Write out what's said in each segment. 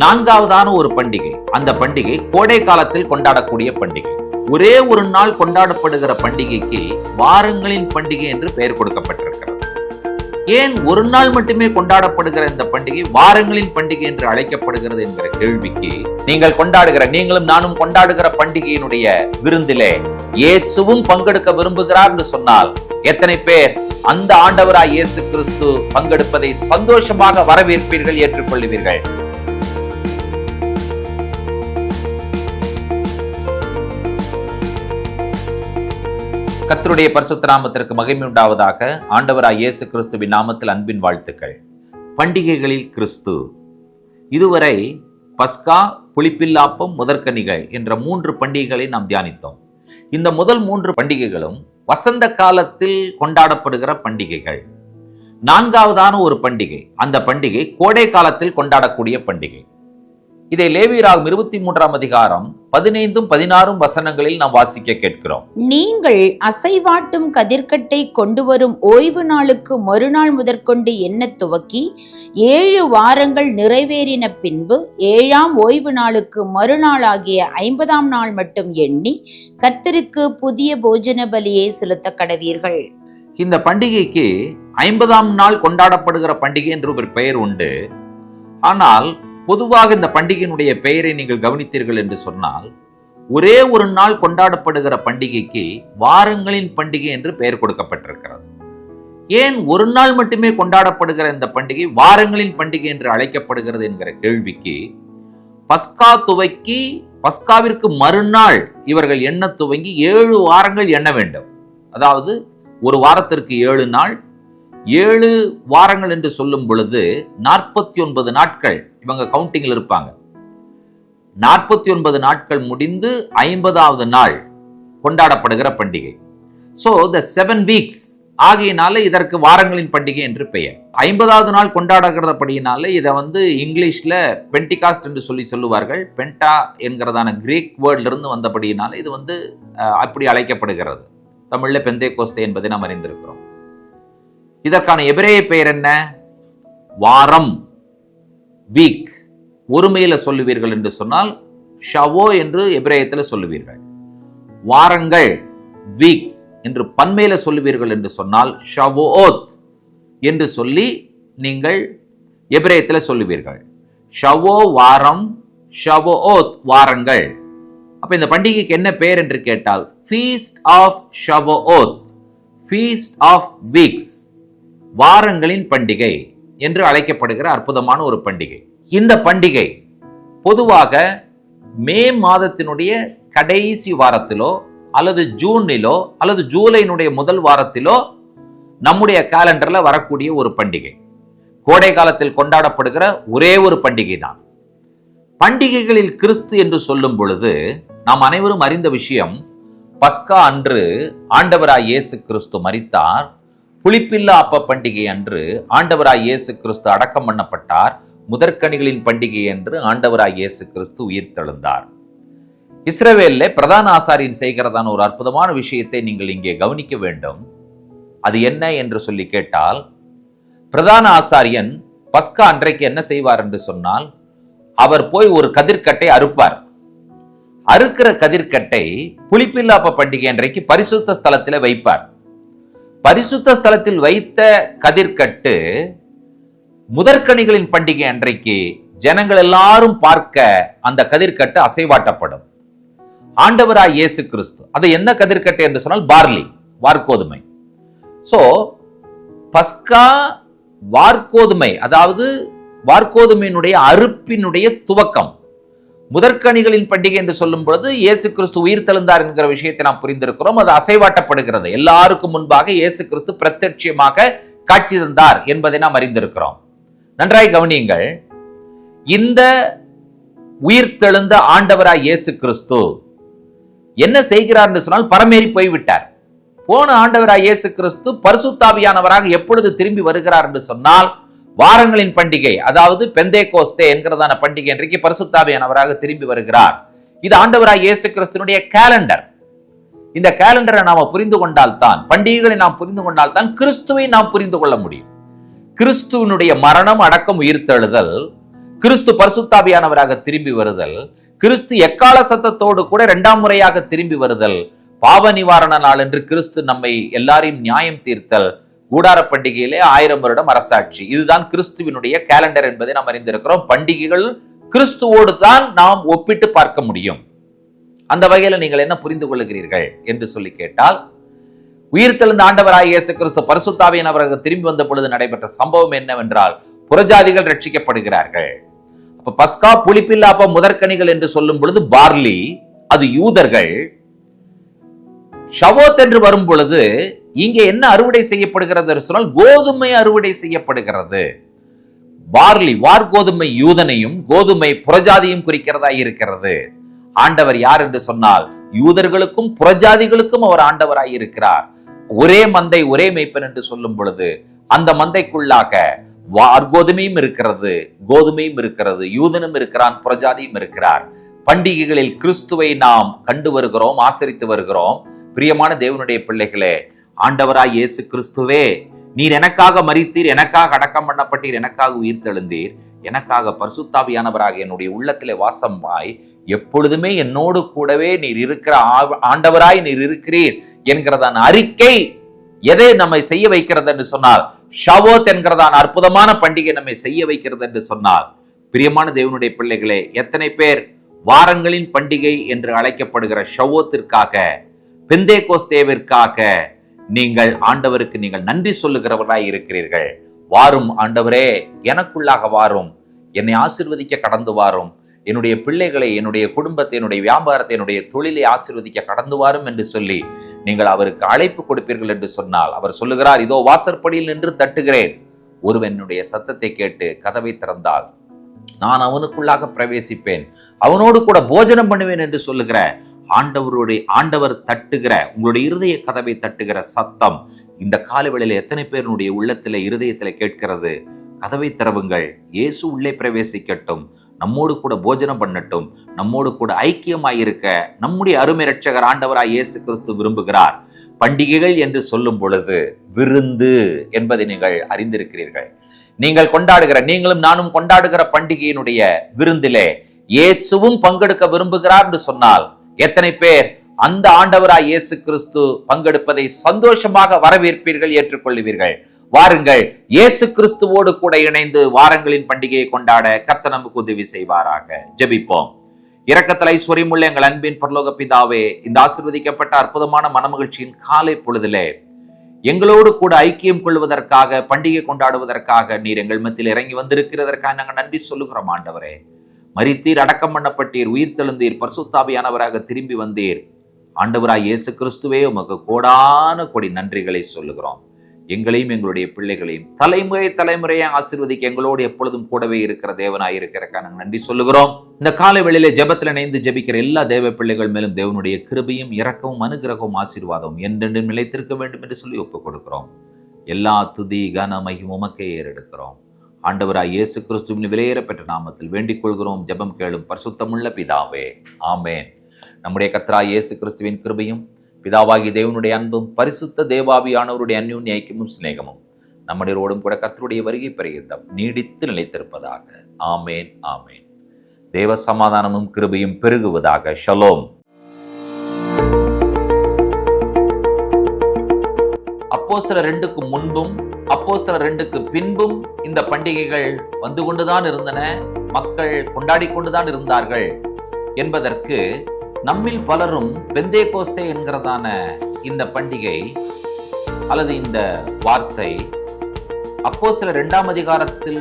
நான்காவதான ஒரு பண்டிகை. அந்த பண்டிகை கோடை காலத்தில் கொண்டாடக்கூடிய பண்டிகை. ஒரே ஒரு நாள் கொண்டாடப்படுகிற பண்டிகைக்கு வாரங்களின் பண்டிகை என்று பெயர் கொடுக்கப்பட்டிருக்கிறது. ஏன் ஒரு நாள் மட்டுமே கொண்டாடப்படுகிற இந்த பண்டிகை வாரங்களின் பண்டிகை என்று அழைக்கப்படுகிறது என்கிற கேள்விக்கு, நீங்களும் நானும் கொண்டாடுகிற பண்டிகையினுடைய விருந்திலே இயேசுவும் பங்கெடுக்க விரும்புகிறார் என்று சொன்னால் எத்தனை பேர் அந்த ஆண்டவராய் இயேசு கிறிஸ்து பங்கெடுப்பதை சந்தோஷமாக வரவேற்பீர்கள், ஏற்றுக்கொள்வீர்கள்? கர்த்தருடைய பரிசுத்த நாமத்திற்கு மகிமை உண்டாவதாக. ஆண்டவராய் இயேசு கிறிஸ்துவின் நாமத்தில் அன்பின் வாழ்த்துக்கள். பண்டிகைகளில் கிறிஸ்து. இதுவரை பஸ்கா, புளிப்பில்லாப்பம், முதற்கனிகள் என்ற 3 பண்டிகைகளை நாம் தியானித்தோம். இந்த முதல் 3 பண்டிகைகளும் வசந்த காலத்தில் கொண்டாடப்படுகிற பண்டிகைகள். நான்காவதான ஒரு பண்டிகை, அந்த பண்டிகை கோடை காலத்தில் கொண்டாடக்கூடிய பண்டிகை. இதை லேவியராகமம் 23ஆம் அதிகாரம் 15, 16 வசனங்களில் நாம் வாசிக்க கேட்கிறோம். நீங்கள் அசைவாட்டும் கதிர்க்கட்டை கொண்டு வரும் ஓய்வு நாளுக்கு மறுநாள் முதற்கொண்டு எண்ணத் துவக்கி 7 வாரங்கள் நிறைவேறின பின்பு 7ஆம் ஓய்வு நாளுக்கு மறுநாளாகிய 50ஆம் நாள் மட்டும் எண்ணி கர்த்தருக்கு புதிய போஜன பலியை செலுத்த கடவீர்கள். இந்த பண்டிகைக்கு 50ஆம் நாள் கொண்டாடப்படுகிற பண்டிகை என்று ஒரு பெயர் உண்டு. ஆனால் பொதுவாக இந்த பண்டிகையினுடைய பெயரை நீங்கள் கவனித்தீர்கள் என்று சொன்னால், ஒரே ஒரு நாள் கொண்டாடப்படுகிற பண்டிகைக்கு வாரங்களின் பண்டிகை என்று பெயர் கொடுக்கப்பட்டிருக்கிறது. ஏன் ஒரு நாள் மட்டுமே கொண்டாடப்படுகிற இந்த பண்டிகை வாரங்களின் பண்டிகை என்று அழைக்கப்படுகிறது என்கிற கேள்விக்கு, பஸ்கா துவக்கி பஸ்காவிற்கு மறுநாள் இவர்கள் எண்ண துவங்கி 7 வாரங்கள் எண்ண வேண்டும். அதாவது ஒரு வாரத்திற்கு 7 நாள், 7 வாரங்கள் என்று சொல்லும் பொழுது 49 நாட்கள் இவங்க கவுண்டிங்கில் இருப்பாங்க. 49 நாட்கள் முடிந்து 50ஆவது நாள் கொண்டாடப்படுகிற பண்டிகை. சோ the 7 weeks ஆகையினால இதற்கு வாரங்களின் பண்டிகை என்று பெயர். 50ஆவது நாள் கொண்டாடுகிறபடியினால இதை இங்கிலீஷ்ல பென்டிகாஸ்ட் என்று சொல்லுவார்கள். பென்டா என்கிறதான கிரீக் வேர்ட்ல இருந்து வந்தபடியினால இது அப்படி அழைக்கப்படுகிறது. தமிழ்ல பெந்தேகோஸ்தே என்பதை நாம் அறிந்திருக்கிறோம். இதற்கான எபிரேய பெயர் என்ன? வாரம், வீக். ஒருமையில சொல்லுவீர்கள் என்று சொன்னால் ஷவோ என்று எபிரேயத்தில் சொல்லுவீர்கள். வாரங்கள், வீக்ஸ் என்று பன்மையில சொல்லுவீர்கள் என்று சொன்னால் ஷவோத் என்று சொல்லி நீங்கள் எபிரேயத்தில் சொல்லுவீர்கள். ஷவோ வாரம், ஷவோத் வாரங்கள். அப்ப இந்த பண்டிகைக்கு என்ன பெயர் என்று கேட்டால் feast of Shavuot, feast of weeks, வாரங்களின் பண்டிகை என்று அழைக்கப்படுகிற அற்புதமான ஒரு பண்டிகை. இந்த பண்டிகை பொதுவாக மே மாதத்தினுடைய கடைசி வாரத்திலோ அல்லது ஜூனிலோ அல்லது ஜூலையினுடைய முதல் வாரத்திலோ நம்முடைய காலண்டர்ல வரக்கூடிய ஒரு பண்டிகை. கோடை காலத்தில் கொண்டாடப்படுகிற ஒரே ஒரு பண்டிகை தான். பண்டிகைகளில் கிறிஸ்து என்று சொல்லும் பொழுது நாம் அனைவரும் அறிந்த விஷயம், பஸ்கா அன்று ஆண்டவராய் இயேசு கிறிஸ்து மரித்தார். புளிப்பில்லா அப்ப பண்டிகை அன்று ஆண்டவராய் இயேசு கிறிஸ்து அடக்கம் பண்ணப்பட்டார். முதற்கனிகளின் பண்டிகை என்று ஆண்டவராய் இயேசு கிறிஸ்து உயிர்த்தெழுந்தார். இஸ்ரவேல்ல பிரதான ஆசாரியன் செய்கிறதான ஒரு அற்புதமான விஷயத்தை நீங்கள் இங்கே கவனிக்க வேண்டும். அது என்ன என்று சொல்லி கேட்டால், பிரதான ஆசாரியன் பஸ்கா அன்றைக்கு என்ன செய்வார் என்று சொன்னால், அவர் போய் ஒரு கதிர்க்கட்டை அறுப்பார். அறுக்கிற கதிர்க்கட்டை புளிப்பில்லா அப்ப பண்டிகை அன்றைக்கு பரிசுத்த ஸ்தலத்தில் வைப்பார். பரிசுத்த ஸ்தலத்தில் வைத்த கதிர்கட்டு முதற்கனிகளின் பண்டிகை அன்றைக்கு ஜனங்கள் எல்லாரும் பார்க்க அந்த கதிர்கட்டு அசைவாட்டப்படும். ஆண்டவராய் இயேசு கிறிஸ்து அது என்ன கதிர்கட்டு என்று சொன்னால் பார்லி, வார்கோதுமை. சோ பஸ்கா வார்கோதுமை, அதாவது வார்கோதுமையினுடைய அறுப்பினுடைய துவக்கம். முதற்கனிகளின் பண்டிகை என்று சொல்லும் பொழுது இயேசு கிறிஸ்து உயிர்த்தெழுந்தார் என்கிற விஷயத்தை நாம் புரிந்திருக்கிறோம். அது அசைவாட்டப்படுகிறது. எல்லாருக்கும் முன்பாக இயேசு கிறிஸ்து பிரத்யட்சமாக காட்சி தந்தார் என்பதை நாம் அறிந்திருக்கிறோம். நன்றாய் கவனியுங்கள். இந்த உயிர்த்தெழுந்த ஆண்டவராய் இயேசு கிறிஸ்து என்ன செய்கிறார் என்று சொன்னால் பரமேறி போய்விட்டார். போன ஆண்டவராய் இயேசு கிறிஸ்து பரிசுத்தாவியானவராக எப்பொழுது திரும்பி வருகிறார் என்று சொன்னால் வாரங்களின் பண்டிகை, அதாவது பெந்தேகோஸ்தே என்கிறதான பண்டிகை இன்றைக்கு பரிசுத்தாவியானவராக திரும்பி வருகிறார். இது ஆண்டவராய் இயேசு கிறிஸ்துவினுடைய கேலண்டர். இந்த கேலண்டரை நாம புரிந்து கொண்டால்தான், பண்டிகைகளை நாம் புரிந்து கொண்டால்தான் கிறிஸ்துவை நாம் புரிந்து கொள்ள முடியும். கிறிஸ்துவனுடைய மரணம், அடக்கம், உயிர்த்தெழுதல் கிறிஸ்து பரிசுத்தாவியானவராக திரும்பி வருதல், கிறிஸ்து எக்கால சத்தத்தோடு கூட 2ஆம் முறையாக திரும்பி வருதல், பாவ நிவாரண நாள் என்று கிறிஸ்து நம்மை எல்லாரையும் நியாயம் தீர்த்தல், கூடார பண்டிகையிலே 1000 வருடம் அரசாட்சி. இதுதான் கிறிஸ்துவினுடைய கேலண்டர் என்பதை நாம் அறிந்திருக்கிறோம். பண்டிகைகள் கிறிஸ்துவோடு தான் நாம் ஒப்பிட்டு பார்க்க முடியும். அந்த வகையில் நீங்கள் என்ன புரிந்து கொள்ளுகிறீர்கள் என்று சொல்லி கேட்டால், உயிர்த்தெழுந்த ஆண்டவராகிய இயேசு கிறிஸ்து பரிசுத்தாவியானவராக திரும்பி வந்த பொழுது நடைபெற்ற சம்பவம் என்னவென்றால், புறஜாதிகள் ரட்சிக்கப்படுகிறார்கள். அப்ப பஸ்கா புளிப்பில்லா அப்பம் முதற்கனிகள் என்று சொல்லும் பொழுது பார்லி, அது யூதர்கள். ஷவோத் என்று வரும் பொழுது இங்கே என்ன அறுவடை செய்யப்படுகிறது என்று சொன்னால், கோதுமை அறுவடை செய்யப்படுகிறது. பார்லி வார்கோதுமை யூதனையும் கோதுமை புறஜாதியும் குறிக்கிறதா இருக்கிறது. ஆண்டவர் யார் என்று சொன்னால், யூதர்களுக்கும் புறஜாதிகளுக்கும் அவர் ஆண்டவராய் இருக்கிறார். ஒரே மந்தை ஒரே மேய்ப்பன் என்று சொல்லும் பொழுது அந்த மந்தைக்குள்ளாக வார்கோதுமையும் இருக்கிறது, கோதுமையும் இருக்கிறது, யூதனும் இருக்கிறான், புறஜாதியும் இருக்கிறார். பண்டிகைகளில் கிறிஸ்துவை நாம் கண்டு வருகிறோம், ஆசரித்து வருகிறோம். பிரியமான தேவனுடைய பிள்ளைகளே, ஆண்டவராய் இயேசு கிறிஸ்துவே, நீர் எனக்காக மரித்தீர், எனக்காக அடக்கம் பண்ணப்பட்டீர், எனக்காக உயிர்த்தெழுந்தீர், எனக்காக பரிசுத்தாவியானவராக என்னுடைய உள்ளத்திலே வாசமாய் எப்பொழுதுமே என்னோடு கூடவே நீர் இருக்கிற ஆண்டவராய் நீர் இருக்கிறீர் என்கிறதான அறிக்கை எதை நம்மை செய்ய வைக்கிறது என்று சொன்னால், ஷவோத் என்கிறதான அற்புதமான பண்டிகை நம்மை செய்ய வைக்கிறது என்று சொன்னால், பிரியமான தேவனுடைய பிள்ளைகளே, எத்தனை பேர் வாரங்களின் பண்டிகை என்று அழைக்கப்படுகிற ஷவோத்திற்காக, பெந்தேகோஸ்தேவிற்காக நீங்கள் ஆண்டவருக்கு நீங்கள் நன்றி சொல்லுகிறவர்களாய் இருக்கிறீர்கள். வாரும் ஆண்டவரே, எனக்குள்ளாக வாரும், என்னை ஆசீர்வதிக்க கடந்து வாரும், என்னுடைய பிள்ளைகளை, என்னுடைய குடும்பத்தை, என்னுடைய வியாபாரத்தை, என்னுடைய தொழிலை ஆசீர்வதிக்க கடந்து வாரும் என்று சொல்லி நீங்கள் அவருக்கு அழைப்பு கொடுப்பீர்கள் என்று சொன்னால், அவர் சொல்லுகிறார், இதோ வாசற்படியில் நின்று தட்டுகிறேன், ஒருவன் என்னுடைய சத்தத்தை கேட்டு கதவை திறந்தால் நான் அவனுக்குள்ளாக பிரவேசிப்பேன், அவனோடு கூட போஜனம் பண்ணுவேன் என்று சொல்லுகிற ஆண்டவர் தட்டுகிற, உங்களுடைய இருதய கதவை தட்டுகிற சத்தம் இந்த காலவேளையில எத்தனை பேருடைய உள்ளத்திலே, இருதயத்திலே கேட்கிறது? கதவை திறவுங்கள், இயேசு உள்ளே பிரவேசிக்கட்டும், நம்மோடு கூட போஜனம் பண்ணட்டும், நம்மோடு கூட ஐக்கியமாயிருக்க நம்முடைய அருமை இரட்சகர் ஆண்டவராய் இயேசு கிறிஸ்து விரும்புகிறார். பண்டிகைகள் என்று சொல்லும் பொழுது விருந்து என்பதை நீங்கள் அறிந்திருக்கிறீர்கள். நீங்கள் கொண்டாடுகிற, நீங்களும் நானும் கொண்டாடுகிற பண்டிகையினுடைய விருந்திலே இயேசுவும் பங்கெடுக்க விரும்புகிறார் என்று சொன்னால், எத்தனை பேர் அந்த ஆண்டவராய் இயேசு கிறிஸ்து பங்கெடுப்பதை சந்தோஷமாக வரவேற்பீர்கள், ஏற்றுக்கொள்வீர்கள்? வாருங்கள், இயேசு கிறிஸ்துவோடு கூட இணைந்து வாரங்களின் பண்டிகையை கொண்டாட கர்த்தர் நமக்கு உதவி செய்வாராக. ஜெபிப்போம். இரக்கத்தில் ஐஸ்வர்யமுள்ள எங்கள் அன்பின் பரலோக பிதாவே, இந்த ஆசீர்வதிக்கப்பட்ட அற்புதமான மனமகிழ்ச்சியின் காலை பொழுதிலே எங்களோடு கூட ஐக்கியம் கொள்வதற்காக, பண்டிகை கொண்டாடுவதற்காக நீர் எங்கள் மத்தியில் இறங்கி வந்திருக்கிறதற்காக நாங்கள் நன்றி சொல்லுகிறோம். ஆண்டவரே, மரித்தீர், அடக்கம் பண்ணப்பட்டீர், உயிர்த்தெழுந்தீர், பரிசுத்தாவியானவராக திரும்பி வந்தீர். ஆண்டவராய் இயேசு கிறிஸ்துவே, உமக்கு கோடான கோடி நன்றிகளை சொல்லுகிறோம். எங்களையும் எங்களுடைய பிள்ளைகளையும் தலைமுறையை ஆசீர்வதிக்க எங்களோடு எப்பொழுதும் கூடவே இருக்கிற தேவனாய் இருக்கிறக்க நாங்கள் நன்றி சொல்லுகிறோம். இந்த காலை வேளையிலே ஜெபத்தில் இணைந்து ஜெபிக்கிற எல்லா தேவ பிள்ளைகள் மேலும் தேவனுடைய கிருபையும் இரக்கமும் அனுகிரகமும் ஆசீர்வாதமும் என்றென்றும் நிலைத்திருக்க வேண்டும் என்று சொல்லி ஒப்புக் கொடுக்கிறோம். எல்லா துதி கன மகிமையும் உமக்கே ஏறெடுக்கிறோம். ஆண்டவராய் இயேசு கிறிஸ்துவின் விலையேறப்பெற்ற நாமத்தில் வேண்டிக் கொள்கிறோம். ஜெபம் கேளும் பரிசுத்தமுள்ள பிதாவே, ஆமேன். நம்முடைய கர்த்தராகிய இயேசு கிறிஸ்துவின் கிருபையும் பிதாவாகிய தேவனுடைய அன்பும் பரிசுத்த தேவாவியானவருடைய அந்யோன்ய ஐக்கியமும் சிநேகமும் நம்முடையோடும் கூட கர்த்தருடைய வருகை பரியந்தம் நீடித்து நிலைத்திருப்பதாக. ஆமேன், ஆமேன். தேவ சமாதானமும் கிருபையும் பெருகுவதாக. ஷலோம். அப்போஸ்தலர் 2க்கு முன்பும் அப்போஸ்தலர் 2க்கு பின்பும் இந்த பண்டிகைகள் வந்து கொண்டுதான் இருந்தன, மக்கள் கொண்டாடி கொண்டுதான் இருந்தார்கள் என்பதற்கு நம்மில் பலரும் பெந்தேகோஸ்தே என்கிறதான இந்த பண்டிகை அல்லது இந்த வார்த்தை அப்போஸ்தலர் 2ஆம் அதிகாரத்தில்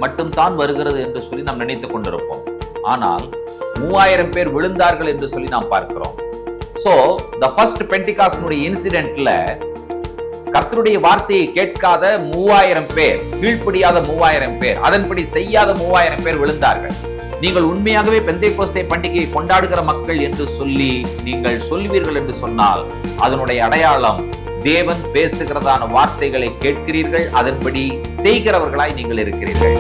மட்டும்தான் வருகிறது என்று சொல்லி நாம் நினைத்துக் கொண்டிருப்போம். ஆனால் 3000 பேர் விழுந்தார்கள் என்று சொல்லி நாம் பார்க்கிறோம். சோ த ஃபர்ஸ்ட் பெண்டிகாஸ்டுடைய இன்சிடென்ட்ல கர்த்தருடைய வார்த்தையை கேட்காத 3000 பேர், கீழ்ப்படியாத 3000 பேர், அதன்படி செய்யாத 3000 பேர் விழுந்தார்கள். நீங்கள் உண்மையாகவே பெந்தேகோஸ்தே பண்டிகையை கொண்டாடுகிற மக்கள் என்று சொல்லி நீங்கள் சொல்வீர்கள் என்று சொன்னால், அதனுடைய அடையாளம் தேவன் பேசுகிறதான வார்த்தைகளை கேட்கிறீர்கள், அதன்படி செய்கிறவர்களாய் நீங்கள் இருக்கிறீர்கள்.